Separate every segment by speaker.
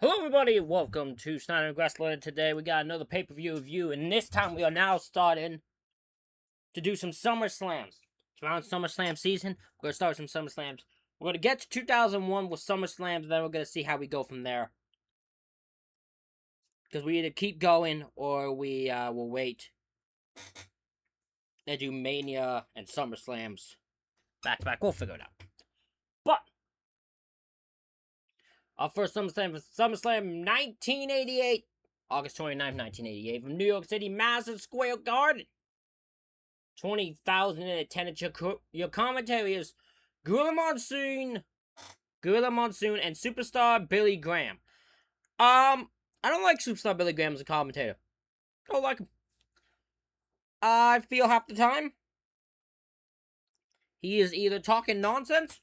Speaker 1: Hello everybody, welcome to Snyder Wrestling. Today we got another pay-per-view review, and this time we are now starting to do some SummerSlams. It's around SummerSlam season. We're going to start with some SummerSlams. We're going to get to 2001 with SummerSlams, then we're going to see how we go from there. Because we either keep going, or we will wait and do Mania and SummerSlams back-to-back. We'll figure it out. But our first SummerSlam was SummerSlam 1988. August 29th, 1988, from New York City, Madison Square Garden. 20,000 in attendance. Your commentary is Gorilla Monsoon, and Superstar Billy Graham. I don't like Superstar Billy Graham as a commentator. I don't like him. I feel half the time he is either talking nonsense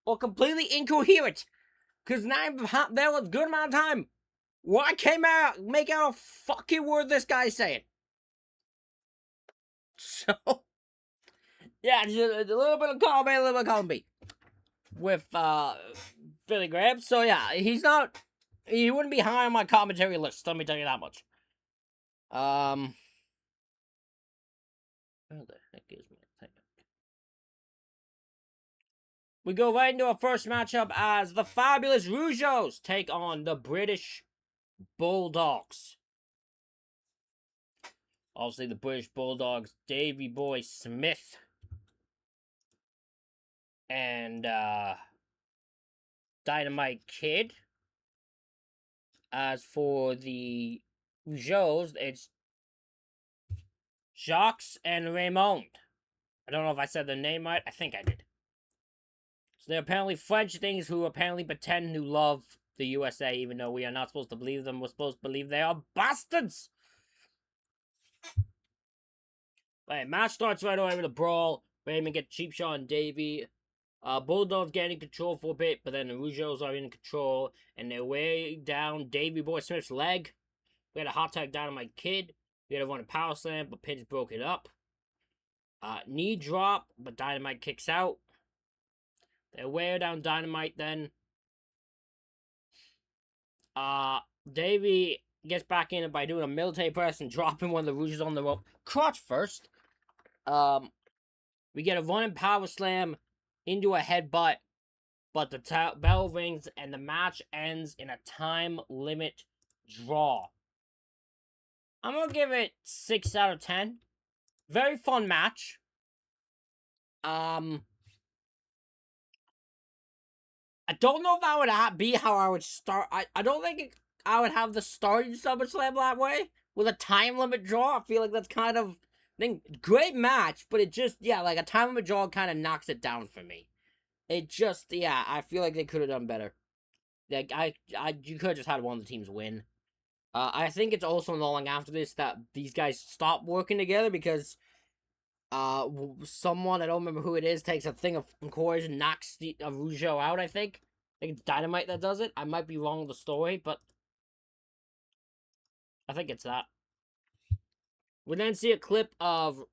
Speaker 1: or completely incoherent. Because there was a good amount of time where I came out, make out a fucking word this guy's saying. So, yeah, just a little bit of column A, a little bit of column B with Billy Graham. So, yeah, he wouldn't be high on my commentary list, let me tell you that much. Where the heck is my thing? We go right into our first matchup as the Fabulous Rougeaus take on the British Bulldogs. Obviously, the British Bulldogs, Davey Boy Smith and Dynamite Kid. As for the Rougeaus, it's Jacques and Raymond. I don't know if I said their name right. I think I did. So they're apparently French things who apparently pretend to love the USA, even though we are not supposed to believe them. We're supposed to believe they are bastards. Right, match starts right away with a brawl. Raymond gets cheap shot on Davey. Bulldogs get in control for a bit, but then the Rougeaus are in control, and they're way down Davey Boy Smith's leg. We had a hot tag Dynamite Kid. We had a run a power slam, but Pins broke it up. Knee drop, but Dynamite kicks out. They wear down Dynamite then. Davey gets back in it by doing a military press and dropping one of the Rouges on the rope. Crotch first. We get a running power slam into a headbutt, but the bell rings and the match ends in a time limit draw. I'm gonna give it 6 out of 10. Very fun match. I don't know if that would be how I would start. I don't think I would have the starting SummerSlam that way with a time limit draw. I feel like that's kind of great match, but it just like a time limit draw kind of knocks it down for me. It just I feel like they could have done better. Like you could have just had one of the teams win. I think it's also not long after this that these guys stop working together because someone, I don't remember who it is, takes a thing of Coors and knocks a Rougeau out, I think. I think it's Dynamite that does it. I might be wrong with the story, but I think it's that. We then see a clip of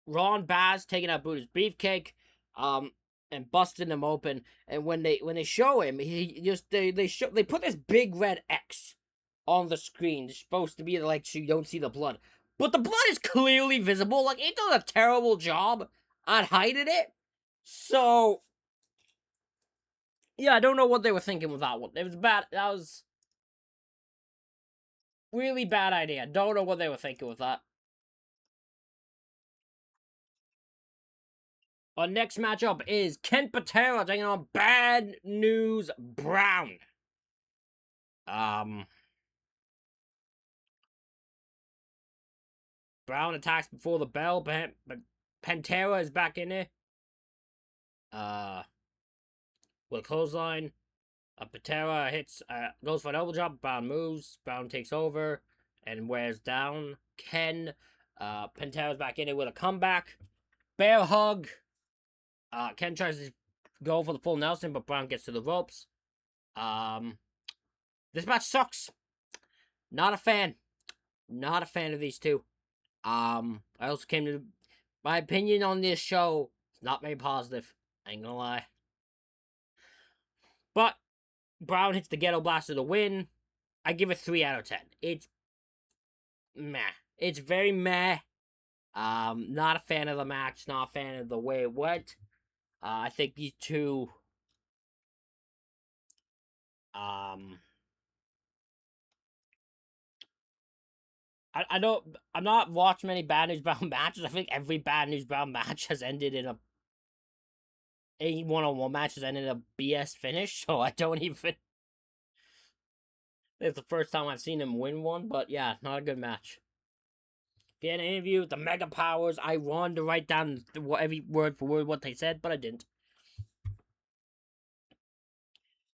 Speaker 1: Ron Baz taking out Buddha's Beefcake, and busting him open. And when they show him, he just they put this big red X on the screen. It's supposed to be like so you don't see the blood. But the blood is clearly visible. Like, it does a terrible job at hiding it. So, yeah, I don't know what they were thinking with that one. It was bad. That was really bad idea. Don't know what they were thinking with that. Our next matchup is Ken Patera taking on Bad News Brown. Brown attacks before the bell, but Pantera is back in there. With a clothesline. Patera hits, goes for an elbow drop. Brown moves. Brown takes over and wears down Ken. Pantera's back in it with a comeback. Bear hug. Ken tries to go for the full Nelson, but Brown gets to the ropes. This match sucks. Not a fan. Not a fan of these two. I also came to my opinion on this show. It's not very positive. I ain't gonna lie. But Brown hits the Ghetto Blaster to win. I give it 3 out of 10. It's meh. It's very meh. Not a fan of the match. Not a fan of the way it went. I think these two. I don't. I'm not watching many Bad News Brown matches. I think every Bad News Brown match has ended in a one-on-one match has ended in a BS finish. So I don't even. It's the first time I've seen him win one, but yeah, not a good match. Get an interview with the Mega Powers. I wanted to write down every word for word what they said, but I didn't.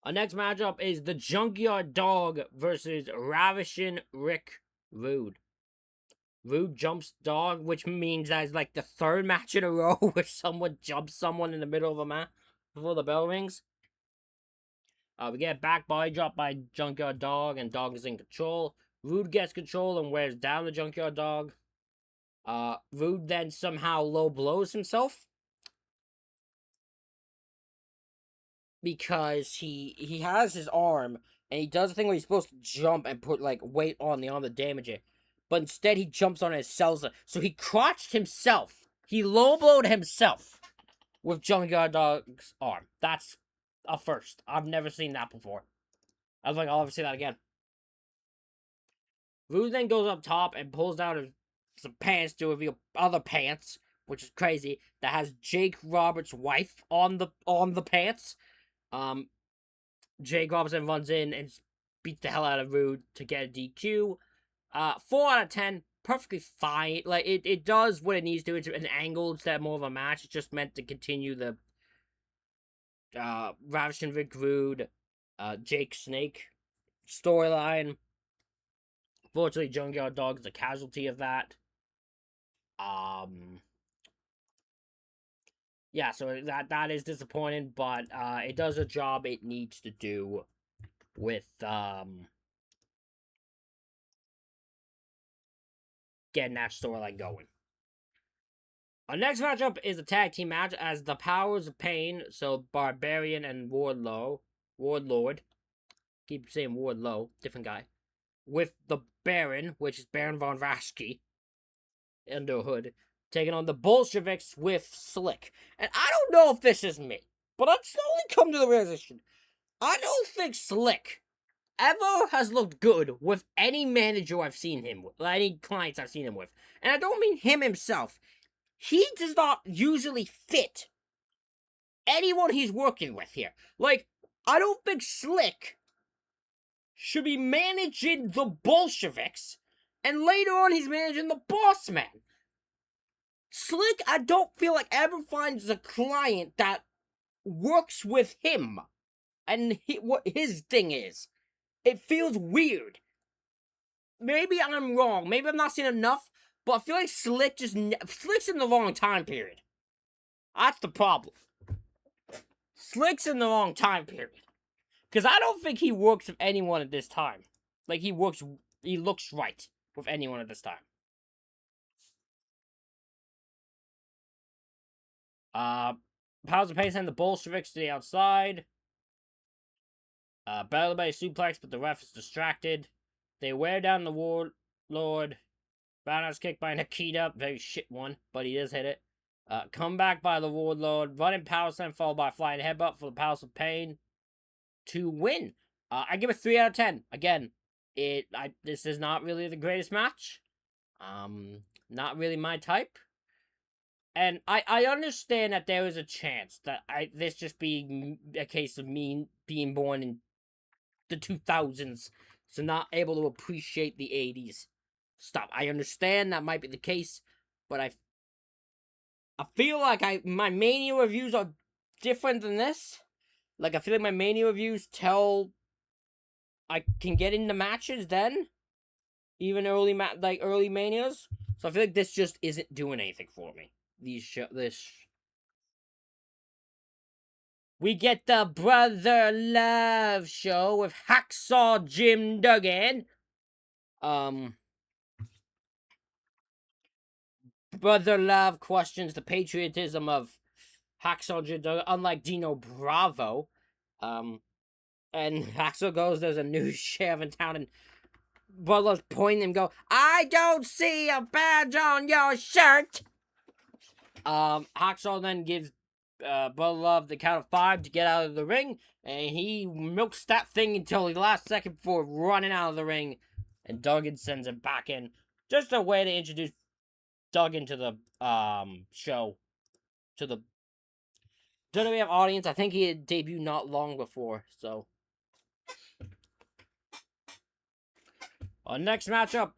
Speaker 1: Our next matchup is the Junkyard Dog versus Ravishing Rick Rude. Rude jumps Dog, which means that's like the third match in a row where someone jumps someone in the middle of a match before the bell rings. We get a back body drop by Junkyard Dog, and Dog is in control. Rude gets control and wears down the Junkyard Dog. Rude then somehow low blows himself because he has his arm and he does a thing where he's supposed to jump and put like weight on the arm to damage it, but instead he jumps on it and sells it. So he crotched himself. He low blowed himself with Junkyard Dog's arm. That's a first. I've never seen that before. I was like, I'll never see that again. Rude then goes up top and pulls down some pants to reveal other pants, which is crazy. That has Jake Roberts' wife on the pants. Jake Robertson runs in and beats the hell out of Rude to get a DQ. 4 out of 10, perfectly fine. Like it does what it needs to. It's an angle instead of more of a match. It's just meant to continue the Ravishing Rick Rude, Jake Snake storyline. Fortunately, Junkyard Dog is a casualty of that. Yeah, so that is disappointing, but it does a job it needs to do with getting that storyline going. Our next matchup is a tag team match as the Powers of Pain, so Barbarian and Wardlord, keep saying Wardlow, different guy, with the Baron, which is Baron Von Raschke, under hood, taking on the Bolsheviks with Slick. And I don't know if this is me, but I've slowly come to the realization, I don't think Slick ever has looked good with any manager I've seen him with, any clients I've seen him with. And I don't mean him himself. He does not usually fit anyone he's working with here. Like, I don't think Slick should be managing the Bolsheviks, and later on he's managing the Boss Man. Slick, I don't feel like ever finds a client that works with him, and what his thing is. It feels weird. Maybe I'm wrong. Maybe I'm not seeing enough, but I feel like Slick's in the wrong time period. That's the problem. Slick's in the wrong time period. Because I don't think he works with anyone at this time. Like, he looks right with anyone at this time. Powers of Pain send the Bolsheviks to the outside. Battle by a suplex, but the ref is distracted. They wear down the Warlord. Roundhouse kick by Nikita. Very shit one, but he does hit it. Comeback by the Warlord. Running power slam followed by a flying headbutt for the Powers of Pain to win. I give it 3 out of 10. Again, this is not really the greatest match. Not really my type. And I understand that there is a chance that this just being a case of me being born in the 2000s, so not able to appreciate the 80s stuff. I understand that might be the case, but I feel like my Mania reviews are different than this. Like, I feel like my Mania reviews tell I can get into matches then, even early Manias. So I feel like this just isn't doing anything for me. We get the Brother Love show with Hacksaw Jim Duggan. Brother Love questions the patriotism of Hacksaw Jim Duggan, unlike Dino Bravo. And Hacksaw goes, there's a new sheriff in town, and Bud Love's pointing and go, I don't see a badge on your shirt. Hacksaw then gives Bud Love the count of 5 to get out of the ring, and he milks that thing until the last second before running out of the ring, and Duggan sends him back in. Just a way to introduce Duggan to the show, to the WWF audience. I think he had debuted not long before, so. Our next matchup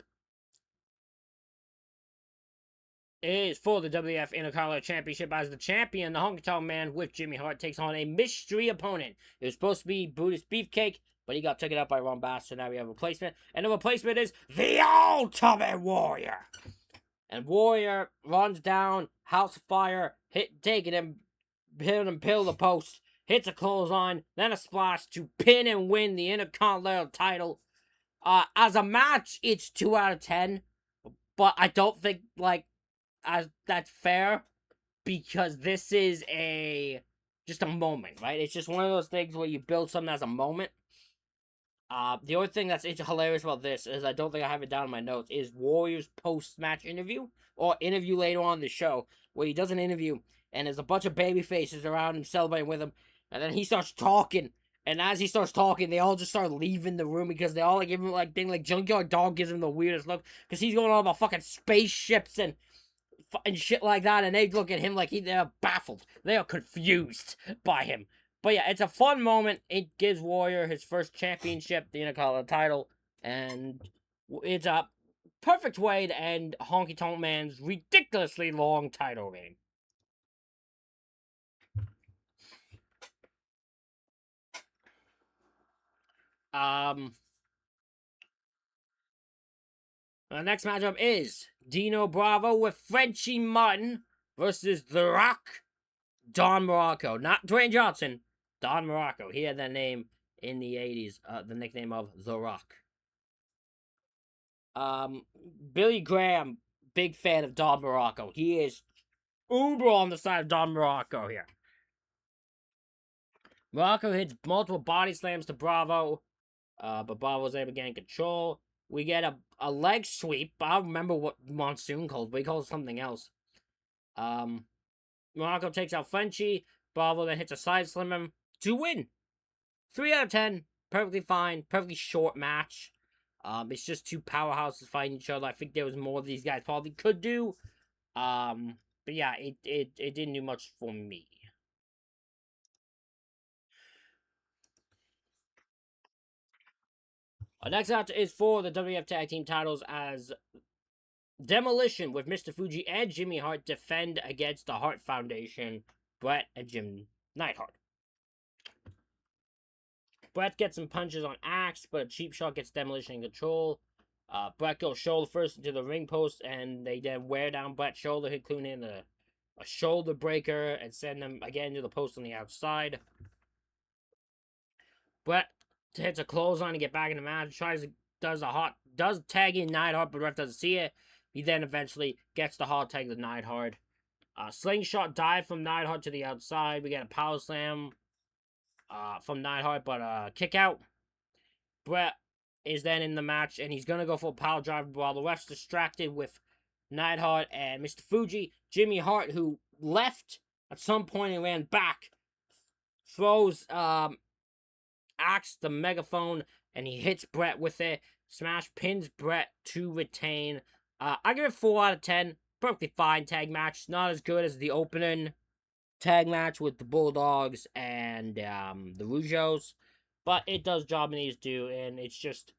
Speaker 1: is for the WWF Intercontinental Championship, as the champion, the Honky Tonk Man with Jimmy Hart, takes on a mystery opponent. It was supposed to be Buddhist Beefcake, but he got taken out by Ron Bass, so now we have a replacement. And the replacement is the Ultimate Warrior. And Warrior runs down, House of Fire, taking him, pill the post, hits a clothesline, then a splash to pin and win the Intercontinental title. As a match, it's 2 out of 10, but I don't think, that's fair, because this is just a moment, right? It's just one of those things where you build something as a moment. The only thing that's hilarious about this is, I don't think I have it down in my notes, is Warrior's post-match interview, or interview later on in the show, where he does an interview, and there's a bunch of baby faces around him celebrating with him, and then he starts talking, and as he starts talking, they all just start leaving the room, because they all give him Junkyard Dog gives him the weirdest look, because he's going on about fucking spaceships and shit like that, and they look at him like they're baffled. They are confused by him. But yeah, it's a fun moment. It gives Warrior his first championship, the Intercontinental title, and it's a perfect way to end Honky Tonk Man's ridiculously long title reign. The next matchup is Dino Bravo with Frenchie Martin versus The Rock, Don Morocco. Not Dwayne Johnson, Don Morocco. He had that name in the 80s, the nickname of The Rock. Billy Graham, big fan of Don Morocco. He is uber on the side of Don Morocco here. Morocco hits multiple body slams to Bravo, but Bravo's able to gain control. We get a leg sweep. I don't remember what Monsoon calls, but he calls it something else. Morocco takes out Frenchie. Bravo then hits a side slam to win. 3 out of 10. Perfectly fine. Perfectly short match. It's just two powerhouses fighting each other. I think there was more these guys probably could do. But yeah, it didn't do much for me. Our next match is for the WWF Tag Team titles, as Demolition with Mr. Fuji and Jimmy Hart defend against the Hart Foundation, Bret and Jim Neidhart. Bret gets some punches on Axe, but a cheap shot gets Demolition in control. Bret goes shoulder first into the ring post, and they then wear down Bret's shoulder, including a shoulder breaker, and send them again to the post on the outside. Bret hits a clothesline to get back in the match. Does tag in Neidhart, but Bret doesn't see it. He then eventually gets the hard tag to Neidhart. Slingshot dive from Neidhart to the outside. We get a power slam from Neidhart, but kick out. Bret is then in the match, and he's going to go for a power driver while the ref's distracted with Neidhart and Mr. Fuji. Jimmy Hart, who left at some point and ran back, throws Axe the megaphone, and he hits Bret with it. Smash pins Bret to retain. I give it 4 out of 10. Perfectly fine tag match. Not as good as the opening tag match with the Bulldogs and the Rougeaus, but it does job it needs to do, and it's just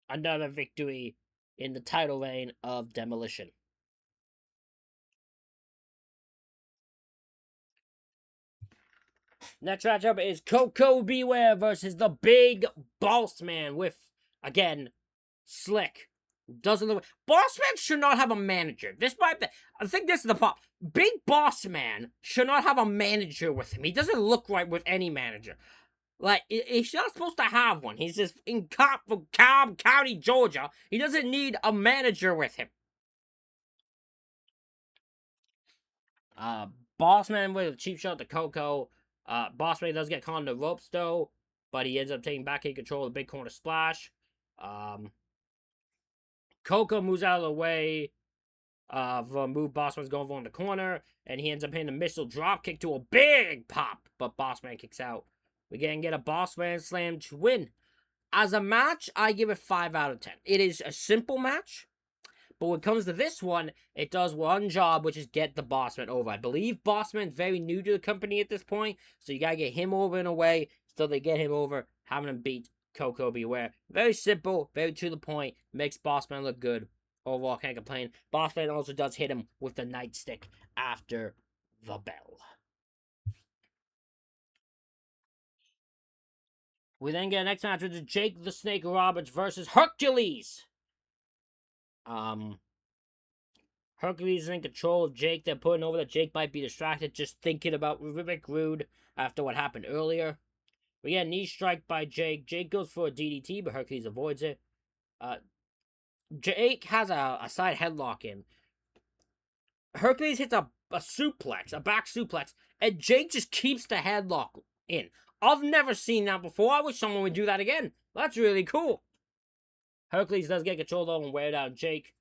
Speaker 1: another victory in the title reign of Demolition. Next matchup is Koko B. Ware versus the Big Boss Man with, again, Slick. Doesn't look. Boss Man should not have a manager. I think this is the problem. Big Boss Man should not have a manager with him. He doesn't look right with any manager. Like, he's not supposed to have one. He's just in Cobb County, Georgia. He doesn't need a manager with him. Boss Man with a cheap shot to Coco. Boss Man does get caught on the ropes, though. but he ends up taking backhand control of the big corner splash. Coco moves out of the way of a move Bossman's going for in the corner, and he ends up hitting a missile drop kick to a big pop, but Bossman kicks out. We get a Bossman slam to win. As a match, I give it 5 out of 10. It is a simple match, but when it comes to this one, it does one job, which is get the Bossman over. I believe Bossman's very new to the company at this point, so you gotta get him over in a way, so they get him over, having him beat Coco Beware. Very simple, very to the point, makes Bossman look good. Overall, can't complain. Bossman also does hit him with the nightstick after the bell. We then get a next match, which is Jake the Snake Roberts versus Hercules. Hercules is in control of Jake. They're putting over that Jake might be distracted, just thinking about Rick Rude after what happened earlier. We get a knee strike by Jake. Jake goes for a DDT, but Hercules avoids it. Jake has a side headlock in. Hercules hits a suplex, a back suplex, and Jake just keeps the headlock in. I've never seen that before. I wish someone would do that again. That's really cool. Hercules does get control though and wear down Jake.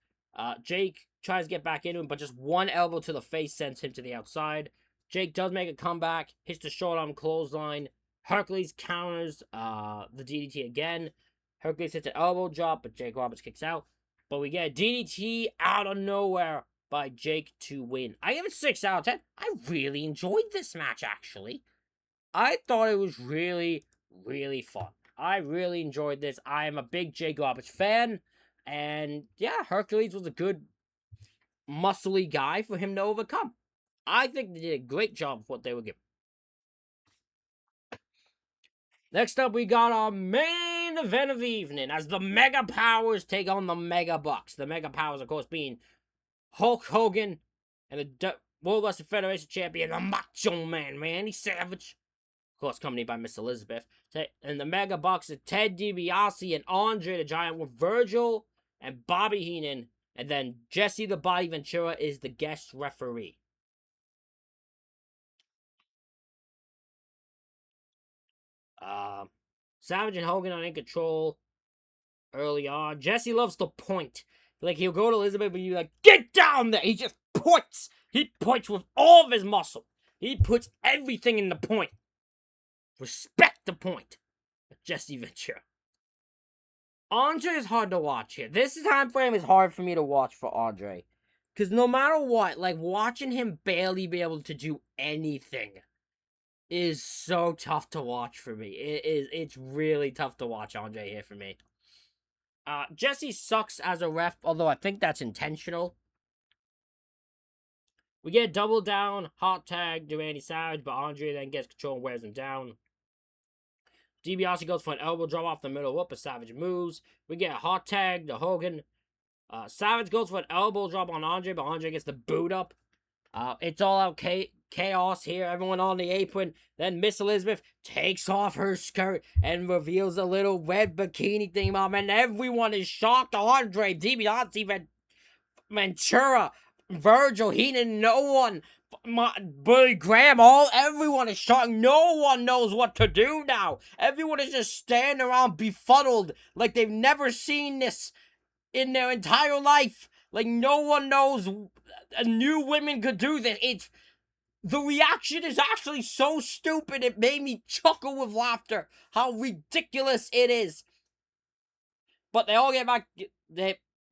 Speaker 1: Jake tries to get back into him, but just one elbow to the face sends him to the outside. Jake does make a comeback, hits the short arm clothesline. Hercules counters the DDT again. Hercules hits an elbow drop, but Jake Roberts kicks out. But we get a DDT out of nowhere by Jake to win. I give it 6 out of 10. I really enjoyed this match, actually. I thought it was really, really fun. I really enjoyed this. I am a big Jake Roberts fan. And yeah, Hercules was a good, muscly guy for him to overcome. I think they did a great job of what they were given. Next up, we got our main event of the evening as the Mega Powers take on the Mega Bucks. The Mega Powers, of course, being Hulk Hogan and the World Wrestling Federation champion, the Macho Man, Randy Savage. Of course, accompanied by Miss Elizabeth. And the Mega Bucks are Ted DiBiase and Andre the Giant with Virgil and Bobby Heenan. And then Jesse the Body Ventura is the guest referee. Savage and Hogan are in control early on. Jesse loves to point. Like, he'll go to Elizabeth and you're like, get down there! He just points! He points with all of his muscle. He puts everything in the point. Respect the point. Jesse Ventura. Andre is hard to watch here. This time frame is hard for me to watch for Andre. Because no matter what, like, watching him barely be able to do anything is so tough to watch for me. It's really tough to watch Andre here for me. Jesse sucks as a ref, although I think that's intentional. We get a double down, hot tag to Randy Savage, but Andre then gets control and wears him down. DiBiase goes for an elbow drop off the middle rope, but Savage moves. We get a hot tag to Hogan. Savage goes for an elbow drop on Andre, but Andre gets the boot up. It's all out chaos here. Everyone on the apron. Then Miss Elizabeth takes off her skirt and reveals a little red bikini thing, mom. And everyone is shocked. Andre, DiBiase, Ventura, Virgil, Heenan, no one. Billy Graham, everyone is shocked. No one knows what to do now. Everyone is just standing around befuddled like they've never seen this in their entire life. Like, no one knows new women could do this. The reaction is actually so stupid, it made me chuckle with laughter. How ridiculous it is. But they all get back.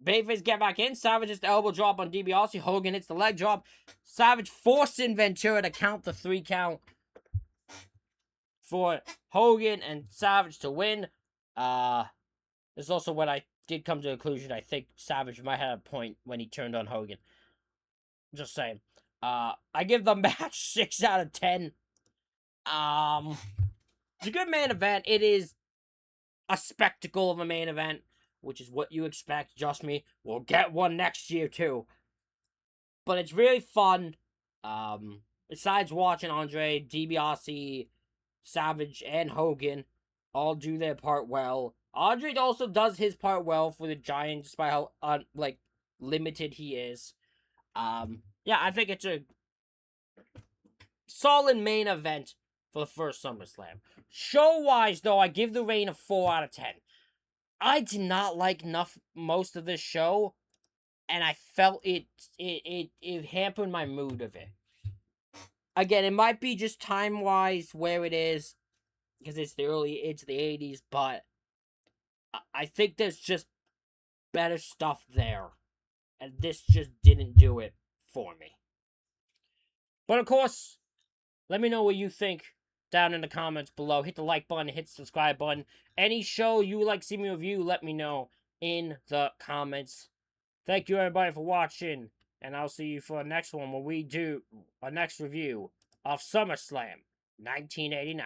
Speaker 1: Babyface get back in. Savage hits the elbow drop on DiBiase. Hogan hits the leg drop. Savage forcing Ventura to count the 3 count for Hogan and Savage to win. This is also when I did come to the conclusion I think Savage might have a point when he turned on Hogan. Just saying. I give the match 6 out of 10. It's a good main event. It is a spectacle of a main event, which is what you expect. Just me. We'll get one next year too. But it's really fun. Besides watching Andre, DiBiase, Savage, and Hogan all do their part well. Andre also does his part well for the Giant, despite how limited he is. Yeah, I think it's a solid main event for the first SummerSlam. Show-wise, though, I give the reign a 4 out of 10. I did not like most of this show, and I felt it hampered my mood of it. Again, it might be just time-wise where it is, because it's the 80s, but I think there's just better stuff there, and this just didn't do it for me. But of course, let me know what you think down in the comments below. Hit the like button, hit the subscribe button. Any show you would like to see me review, let me know in the comments. Thank you everybody for watching, and I'll see you for the next one where we do a next review of SummerSlam 1989.